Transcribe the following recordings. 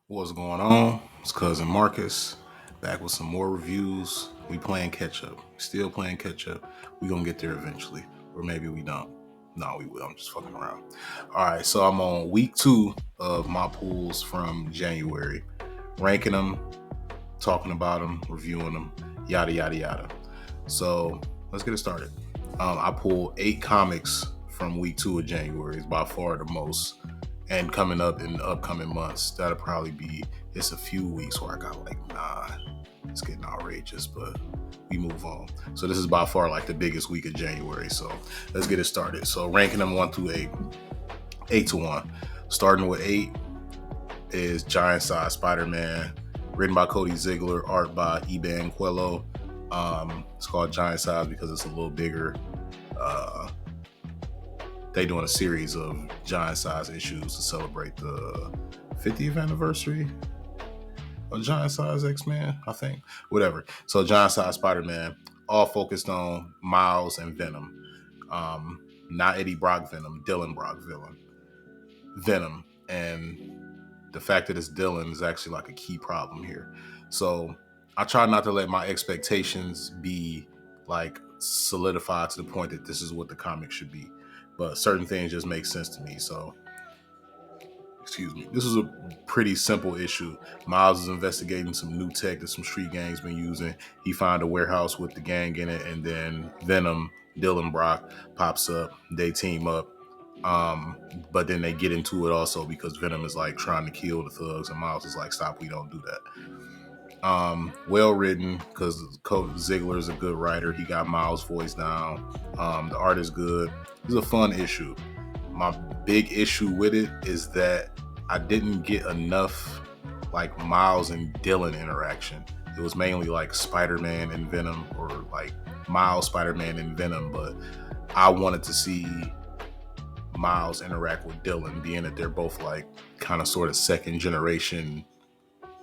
What's going on? It's cousin Marcus back with some more reviews. We playing catch up. Still playing catch up. We gonna get there eventually, or maybe we don't. No, we will. I'm just fucking around. All right, so I'm on week 2 of my pools from January, ranking them, talking about them, reviewing them, yada yada yada. So let's get it started. I pulled 8 comics from week 2 of January. It's by far the most, and coming up in the upcoming months, that'll probably be. It's a few weeks where I got like, nah, it's getting outrageous, but we move on. So this is by far like the biggest week of January. So let's get it started. So ranking them 1 through 8, 8 to 1. Starting with 8 is Giant Size Spider-Man, written by Cody Ziegler, art by Iban Quello. It's called Giant Size because it's a little bigger. Uh, they doing a series of giant size issues to celebrate the 50th anniversary of Giant Size X-Men, I think. Whatever. So Giant Size Spider-Man, all focused on Miles and Venom. Not Eddie Brock Venom, Dylan Brock villain. Venom. And the fact that it's Dylan is actually like a key problem here. So I try not to let my expectations be like solidified to the point that this is what the comic should be. But certain things just make sense to me. So, excuse me. This is a pretty simple issue. Miles is investigating some new tech that some street gangs been using. He find a warehouse with the gang in it, and then Venom, Dylan Brock pops up. They team up. But then they get into it also because Venom is like trying to kill the thugs, and Miles is like, "Stop, we don't do that." Well written because Ziegler is a good writer. He got Miles' voice down. The art is good. It's a fun issue. My big issue with it is that I didn't get enough like Miles and Dylan interaction. It was mainly like Spider-Man and Venom, or like Miles, Spider-Man, and Venom, but I wanted to see Miles interact with Dylan, being that they're both like kind of sort of second generation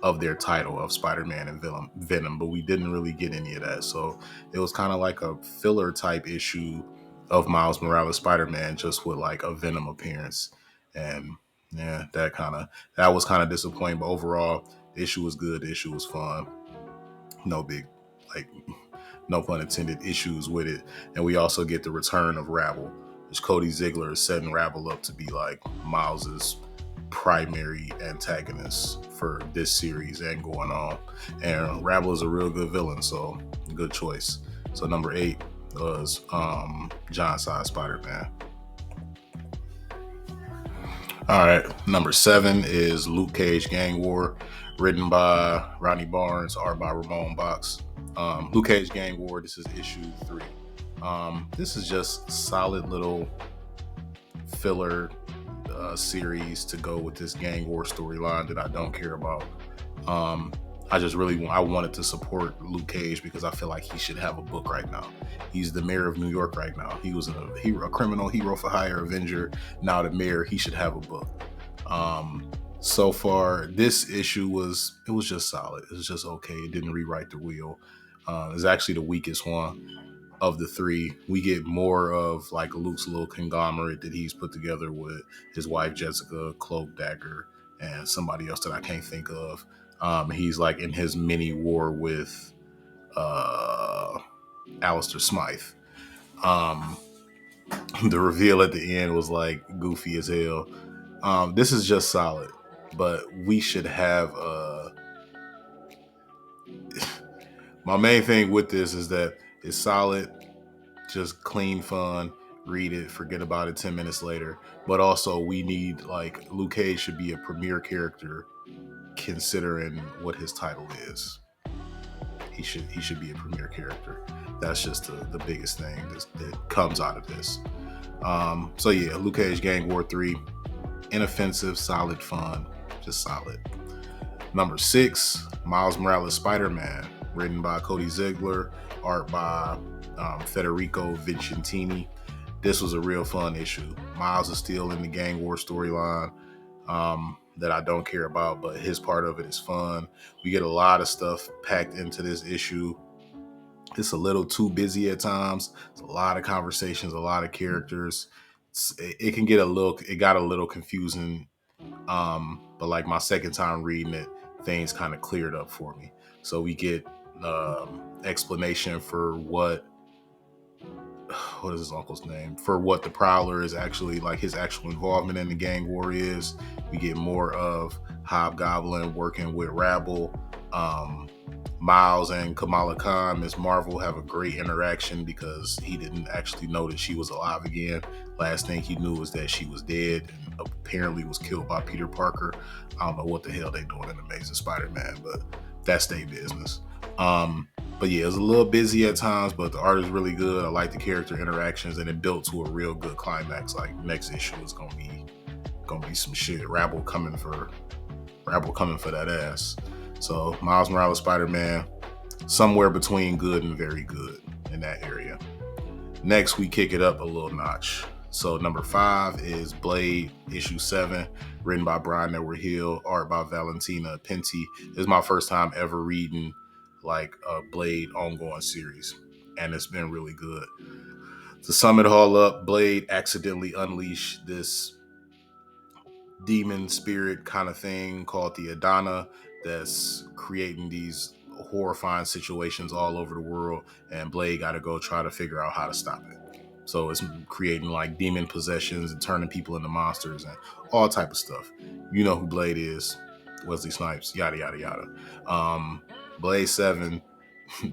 of their title of Spider-Man and Venom, but we didn't really get any of that. So it was kind of like a filler type issue of Miles Morales Spider-Man, just with like a Venom appearance. And yeah, that was kind of disappointing. But overall, the issue was good. The issue was fun. No big, like, no pun intended, issues with it. And we also get the return of Rabble, which Cody Ziegler is setting Rabble up to be like Miles's primary antagonist for this series and going on. And Rabble is a real good villain, so good choice. So number 8 was Giant Size Spider-Man. All right, number 7 is Luke Cage Gang War, written by Rodney Barnes, art by Ramon Box. Luke Cage Gang War, this is issue 3. This is just solid little filler series to go with this gang war storyline that I don't care about. I just really I wanted to support Luke Cage because I feel like he should have a book right now. He's the mayor of New York right now. He was a criminal hero for hire, Avenger. Now the mayor, he should have a book. So far, this issue was just solid. It was just okay. It didn't rewrite the wheel. It's actually the weakest one of the 3. We get more of like Luke's little conglomerate that he's put together with his wife Jessica, Cloak, Dagger, and somebody else that I can't think of. He's like in his mini war with Alistair Smythe. Um, the reveal at the end was like goofy as hell. This is just solid, but we should have my main thing with this is that it's solid, just clean fun. Read it, forget about it 10 minutes later. But also, we need, like, Luke Cage should be a premier character considering what his title is. He should be a premier character. That's just the biggest thing that comes out of this. So yeah, Luke Cage Gang War 3, inoffensive, solid fun, just solid. Number 6, Miles Morales Spider-Man, written by Cody Ziegler, art by Federico Vincentini. This was a real fun issue. Miles is still in the gang war storyline that I don't care about, but his part of it is fun. We get a lot of stuff packed into this issue. It's a little too busy at times. It's a lot of conversations, a lot of characters. It got a little confusing But like my second time reading it, things kind of cleared up for me. So we get explanation for what is his uncle's name, for what the Prowler is actually, like his actual involvement in the gang war is. We get more of Hobgoblin working with Rabble. Um, Miles and Kamala Khan, Miss Marvel, have a great interaction because he didn't actually know that she was alive again. Last thing he knew was that she was dead and apparently was killed by Peter Parker. I don't know what the hell they doing in Amazing Spider-Man, but that's their business. But yeah, it was a little busy at times, but the art is really good. I like the character interactions, and it built to a real good climax. Like next issue is gonna be some shit. Rabble coming for that ass. So Miles Morales Spider-Man, somewhere between good and very good in that area. Next, we kick it up a little notch. So number 5 is Blade issue 7, written by Brian Edward Hill, art by Valentina Pinti. This is my first time ever reading like a Blade ongoing series, and it's been really good. To sum it all up, Blade accidentally unleashed this demon spirit kind of thing called the Adana that's creating these horrifying situations all over the world, and Blade got to go try to figure out how to stop it. So it's creating like demon possessions and turning people into monsters and all type of stuff. You know who Blade is, Wesley Snipes, yada yada yada. Blade 7,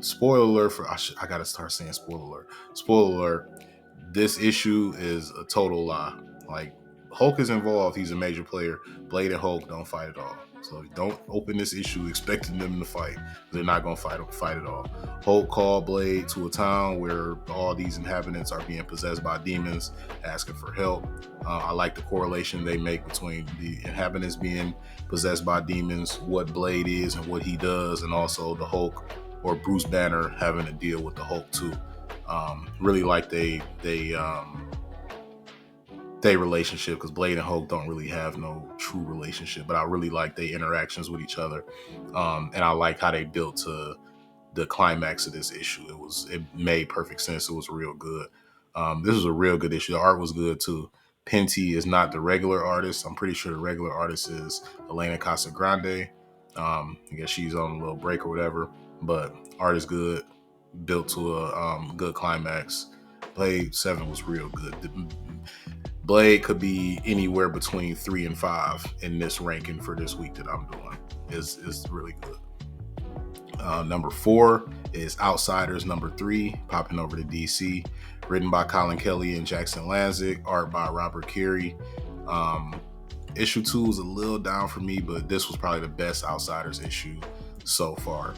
spoiler alert for I gotta start saying spoiler alert. Spoiler alert, this issue is a total lie. Like, Hulk is involved, he's a major player. Blade and Hulk don't fight at all. So don't open this issue expecting them to fight. They're not gonna fight at all. Hulk called Blade to a town where all these inhabitants are being possessed by demons, asking for help. I like the correlation they make between the inhabitants being possessed by demons, what Blade is and what he does, and also the Hulk or Bruce Banner having to deal with the Hulk too. Really like they relationship, because Blade and Hulk don't really have no true relationship, but I really like their interactions with each other, and I like how they built to the climax of this issue. It made perfect sense. It was real good. This was a real good issue. The art was good too. Penty is not the regular artist. I'm pretty sure the regular artist is Elena Casagrande. I guess she's on a little break or whatever, but art is good, built to a good climax. Blade 7 was real good. Blade could be anywhere between 3 and 5 in this ranking for this week that I'm doing. Is really good. Number 4 is Outsiders number 3, popping over to DC, written by Colin Kelly and Jackson Lanzick, art by Robert Carey. Issue 2 is a little down for me, but this was probably the best Outsiders issue so far.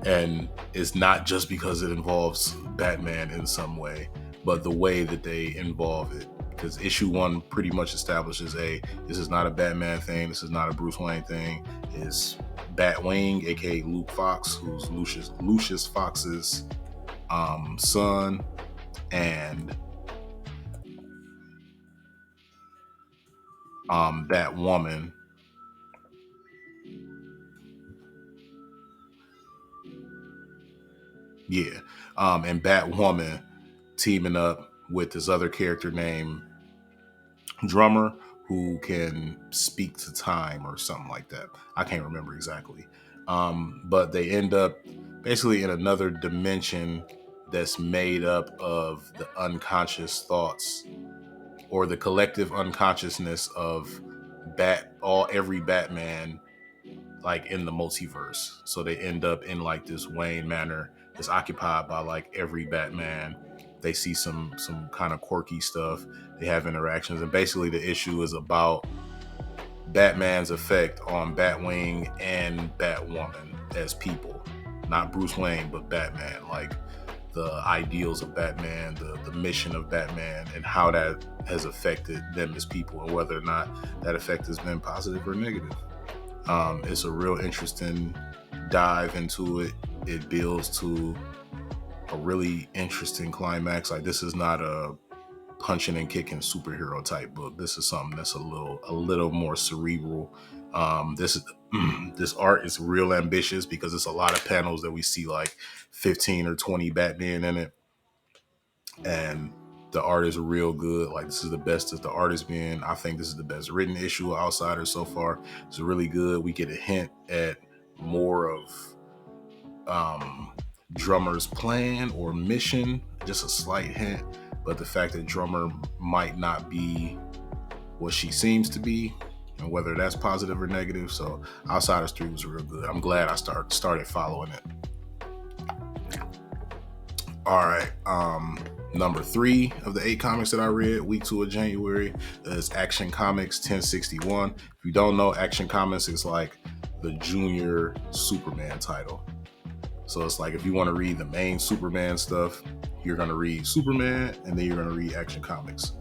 And it's not just because it involves Batman in some way, but the way that they involve it. Because issue 1 pretty much establishes this is not a Batman thing, this is not a Bruce Wayne thing. It's Batwing, aka Luke Fox, who's Lucius Fox's son, and Batwoman. Yeah. And Batwoman teaming up with this other character named Drummer, who can speak to time or something like that. I can't remember exactly. But they end up basically in another dimension that's made up of the unconscious thoughts or the collective unconsciousness of every Batman, like in the multiverse. So they end up in like this Wayne Manor that's occupied by like every Batman. They see some kind of quirky stuff. They have interactions, and basically the issue is about Batman's effect on Batwing and Batwoman as people. Not Bruce Wayne, but Batman. Like the ideals of Batman, the mission of Batman, and how that has affected them as people, and whether or not that effect has been positive or negative. It's a real interesting dive into it. It builds to a really interesting climax. Like, this is not a punching and kicking superhero type book. This is something that's a little more cerebral. This art is real ambitious because it's a lot of panels that we see like 15 or 20 Batman in it, and The art is real good. Like, this is the best that the art has been. I think this is the best written issue of Outsiders so far. It's really good. We get a hint at more of Drummer's plan or mission, just a slight hint. But the fact that Drummer might not be what she seems to be, and whether that's positive or negative. So Outsiders 3 was real good. I'm glad I started following it. All right. Number 3 of the 8 comics that I read week 2 of January is Action Comics 1061. If you don't know, Action Comics is like the junior Superman title. So it's like, if you want to read the main Superman stuff, you're going to read Superman, and then you're going to read Action Comics.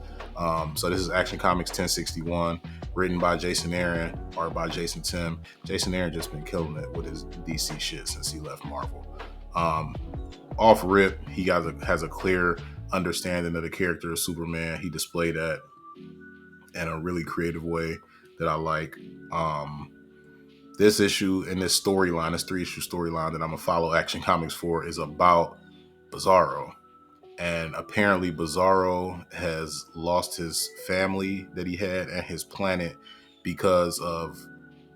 So this is Action Comics 1061, written by Jason Aaron, art by Jason Tim. Jason Aaron just been killing it with his DC shit since he left Marvel. Off rip, he has a clear understanding of the character of Superman. He displayed that in a really creative way that I like. This issue and this storyline, this 3-issue storyline that I'm gonna follow Action Comics for, is about Bizarro. And apparently Bizarro has lost his family that he had and his planet because of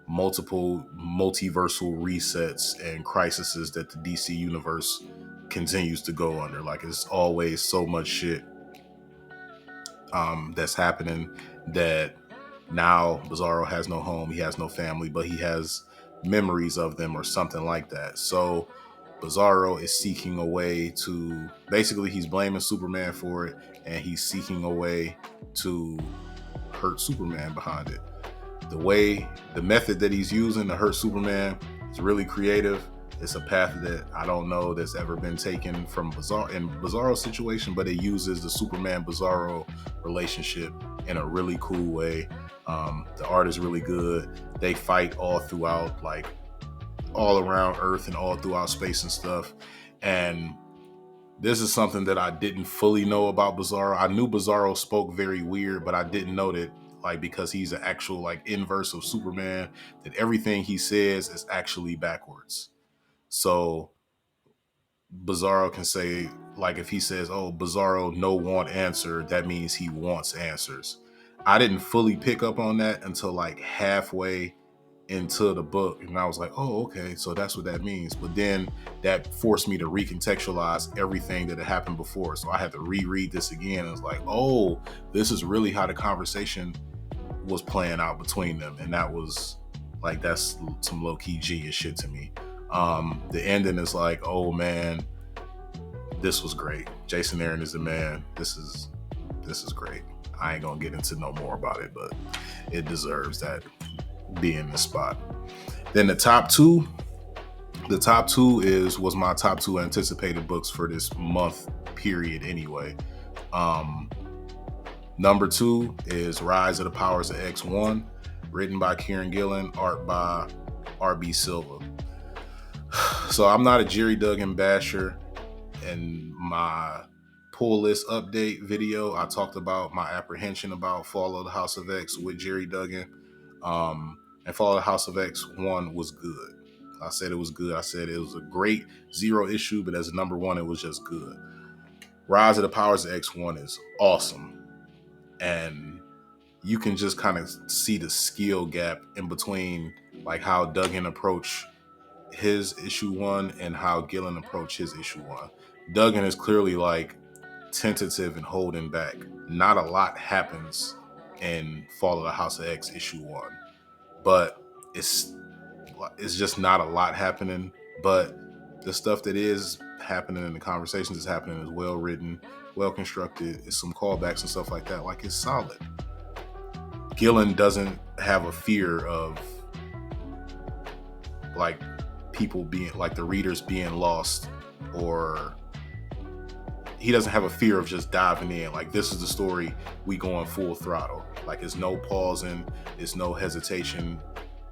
multiple multiversal resets and crises that the DC universe continues to go under. Like, it's always so much shit that's happening that now Bizarro has no home, he has no family, but he has memories of them or something like that. So Bizarro is seeking a way to, basically he's blaming Superman for it, and he's seeking a way to hurt Superman behind it. The method that he's using to hurt Superman is really creative. It's a path that I don't know that's ever been taken from Bizarro's situation, but it uses the Superman Bizarro relationship in a really cool way. The art is really good. They fight all throughout, like all around Earth and all throughout space and stuff. And this is something that I didn't fully know about Bizarro. I knew Bizarro spoke very weird, but I didn't know that, like, because he's an actual like inverse of Superman, that everything he says is actually backwards. So Bizarro can say, like, if he says, "Oh, Bizarro no want answer," that means he wants answers. I didn't fully pick up on that until like halfway into the book, and I was like, "Oh, okay, so that's what that means." But then that forced me to recontextualize everything that had happened before, so I had to reread this again, and it's like, "Oh, this is really how the conversation was playing out between them," and that was like, that's some low-key genius shit to me. The ending is like, oh man, this was great. Jason Aaron is the man. This is great. I ain't gonna get into no more about it, but it deserves that being in the spot. Then the top two was my top 2 anticipated books for this month period anyway. Number 2 is Rise of the Powers of X1, written by Kieran Gillen, art by R.B. Silva. So I'm not a Jerry Duggan basher. In my pull list update video, I talked about my apprehension about Fall of the House of X with Jerry Duggan. And Fall of the House of X 1 was good. I said it was good. I said it was a great 0 issue, but as a number 1, it was just good. Rise of the Powers of X1 is awesome. And you can just kind of see the skill gap in between, like how Duggan approached his issue 1 and how Gillen approached his issue 1. Duggan is clearly like tentative and holding back. Not a lot happens in Fall of the House of X issue 1, but it's just not a lot happening. But the stuff that is happening and the conversations that's happening is well written, well constructed. It's some callbacks and stuff like that. Like, it's solid. Gillen doesn't have a fear of like people being like the readers being lost, or he doesn't have a fear of just diving in. Like, this is the story, we going full throttle. Like, it's no pausing, it's no hesitation.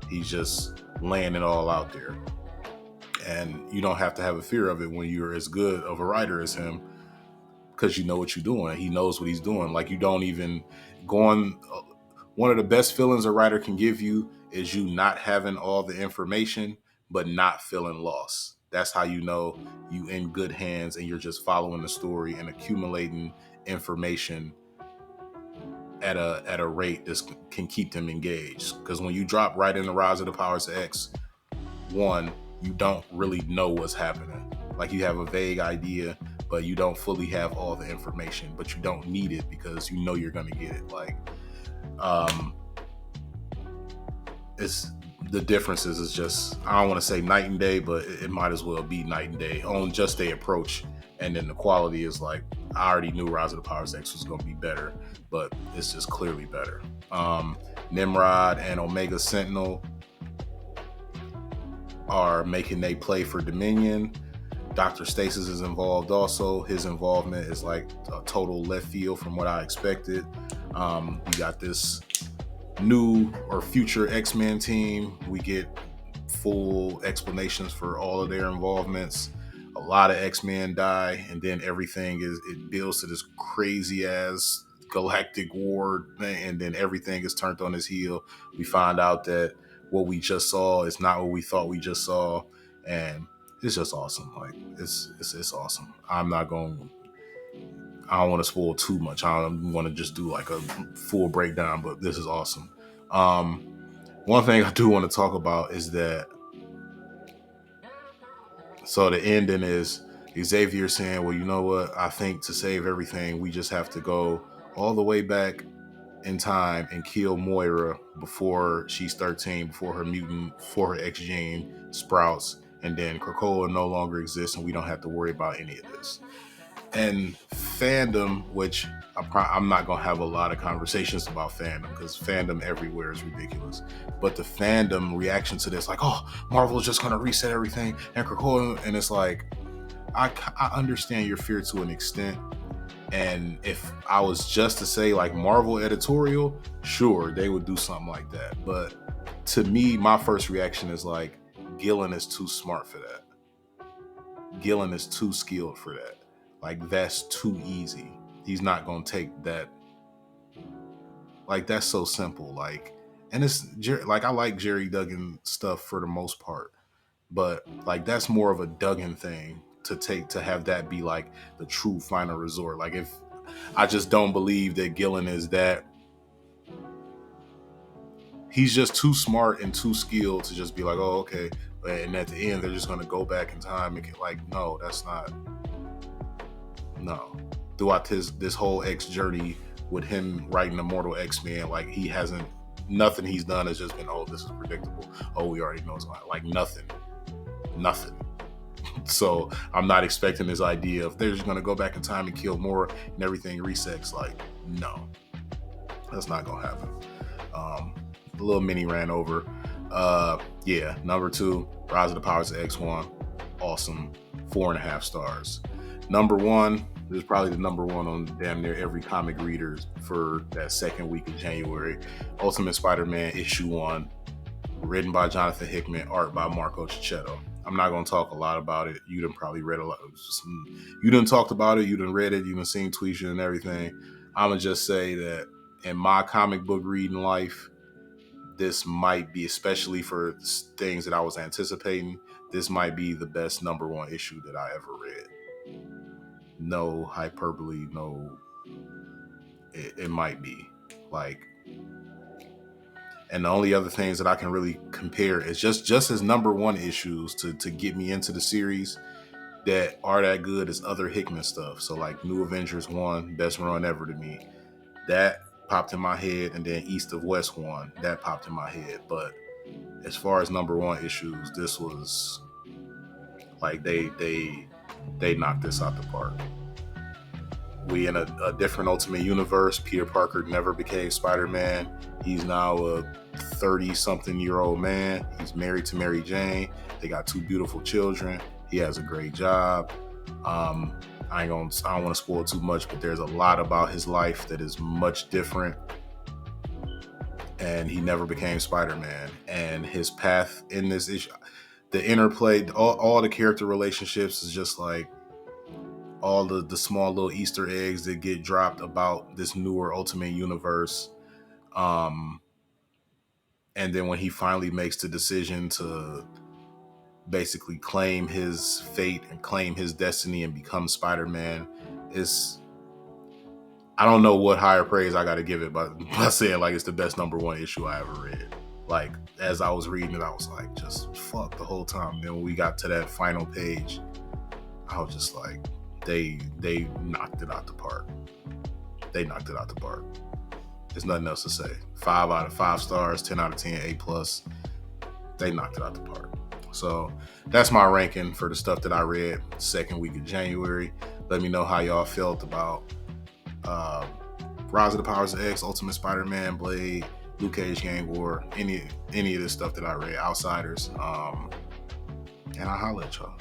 He's just laying it all out there. And you don't have to have a fear of it when you're as good of a writer as him, because you know what you're doing. He knows what he's doing. Like, you don't even go on. One of the best feelings a writer can give you is you not having all the information, but not feeling lost. That's how you know you in good hands and you're just following the story and accumulating information at a rate that can keep them engaged. Because when you drop right into Rise of the Powers of X, one, you don't really know what's happening. Like, you have a vague idea, but you don't fully have all the information, but you don't need it because you know you're going to get it. Like, it's the differences is just, I don't want to say night and day, but it might as well be night and day on just the approach. And then the quality is like, I already knew Rise of the Powers X was going to be better, but it's just clearly better. Nimrod and Omega Sentinel are making they play for Dominion. Dr. Stasis is involved also. His involvement is like a total left field from what I expected. We got this new or future X-Men team. We get full explanations for all of their involvements. A lot of X-Men die, and then it builds to this crazy ass galactic war thing, and then everything is turned on its heel. We find out that what we just saw is not what we thought we just saw, and it's just awesome. Like, it's awesome. I don't want to spoil too much. I don't want to just do like a full breakdown, but this is awesome. One thing I do want to talk about is that, so the ending is Xavier saying, well, you know what? I think to save everything, we just have to go all the way back in time and kill Moira before she's 13, before her X gene sprouts, and then Krakoa no longer exists, and we don't have to worry about any of this. And fandom, which I'm not going to have a lot of conversations about fandom, because fandom everywhere is ridiculous. But the fandom reaction to this, like, oh, Marvel is just going to reset everything, and Krakoa, and it's like, I understand your fear to an extent. And if I was just to say like Marvel editorial, sure, they would do something like that. But to me, my first reaction is like, Gillen is too smart for that. Gillen is too skilled for that. Like, that's too easy. He's not going to take that. Like, that's so simple. Like, and it's like, I like Jerry Duggan stuff for the most part, but like, that's more of a Duggan thing to have that be like the true final resort. Like, if I just don't believe that Gillen is that, he's just too smart and too skilled to just be like, oh, okay, and at the end they're just going to go back in time and get, like, no, that's not. No. Throughout this whole X journey with him writing Immortal X-Men, like, he hasn't, nothing he's done has just been, oh, this is predictable. Oh, we already know it's like nothing. So I'm not expecting this idea of they're just going to go back in time and kill more and everything resets. Like, no, that's not going to happen. A little mini ran over. Yeah, number 2, Rise of the Powers of X1. Awesome. 4.5 stars. Number 1, this is probably the number 1 on damn near every comic reader for that second week of January. Ultimate Spider-Man issue 1, written by Jonathan Hickman, art by Marco Cicchetto. I'm not going to talk a lot about it. You done probably read a lot. You done talked about it. You done read it. You done seen tweets and everything. I'm going to just say that in my comic book reading life, this might be, especially for things that I was anticipating, this might be the best number 1 issue that I ever read. No hyperbole, no, it might be. Like, and the only other things that I can really compare is just as number 1 issues to get me into the series that are that good is other Hickman stuff. So like New Avengers 1, best run ever to me. That popped in my head, and then East of West 1, that popped in my head. But as far as number 1 issues, this was like they knocked this out the park. We in a different Ultimate Universe. Peter Parker never became Spider-Man. He's now a 30-something-year-old man. He's married to Mary Jane. They got 2 beautiful children. He has a great job. I don't want to spoil too much, but there's a lot about his life that is much different. And he never became Spider-Man. And his path in this issue, the interplay, all the character relationships is just like all the small little Easter eggs that get dropped about this newer Ultimate Universe. And then when he finally makes the decision to basically claim his fate and claim his destiny and become Spider-Man, I don't know what higher praise I got to give it, but I said like it's the best #1 issue I ever read. Like as I was reading it, I was like, just fuck the whole time. Then when we got to that final page, I was just like, they knocked it out the park. They knocked it out the park. There's nothing else to say. 5 out of 5 stars, 10 out of 10, A+. They knocked it out the park. So that's my ranking for the stuff that I read second week of January. Let me know how y'all felt about Rise of the Powers of X, Ultimate Spider-Man, Blade, Luke Cage, Gang War, any of this stuff that I read, Outsiders. And I'll holler at y'all.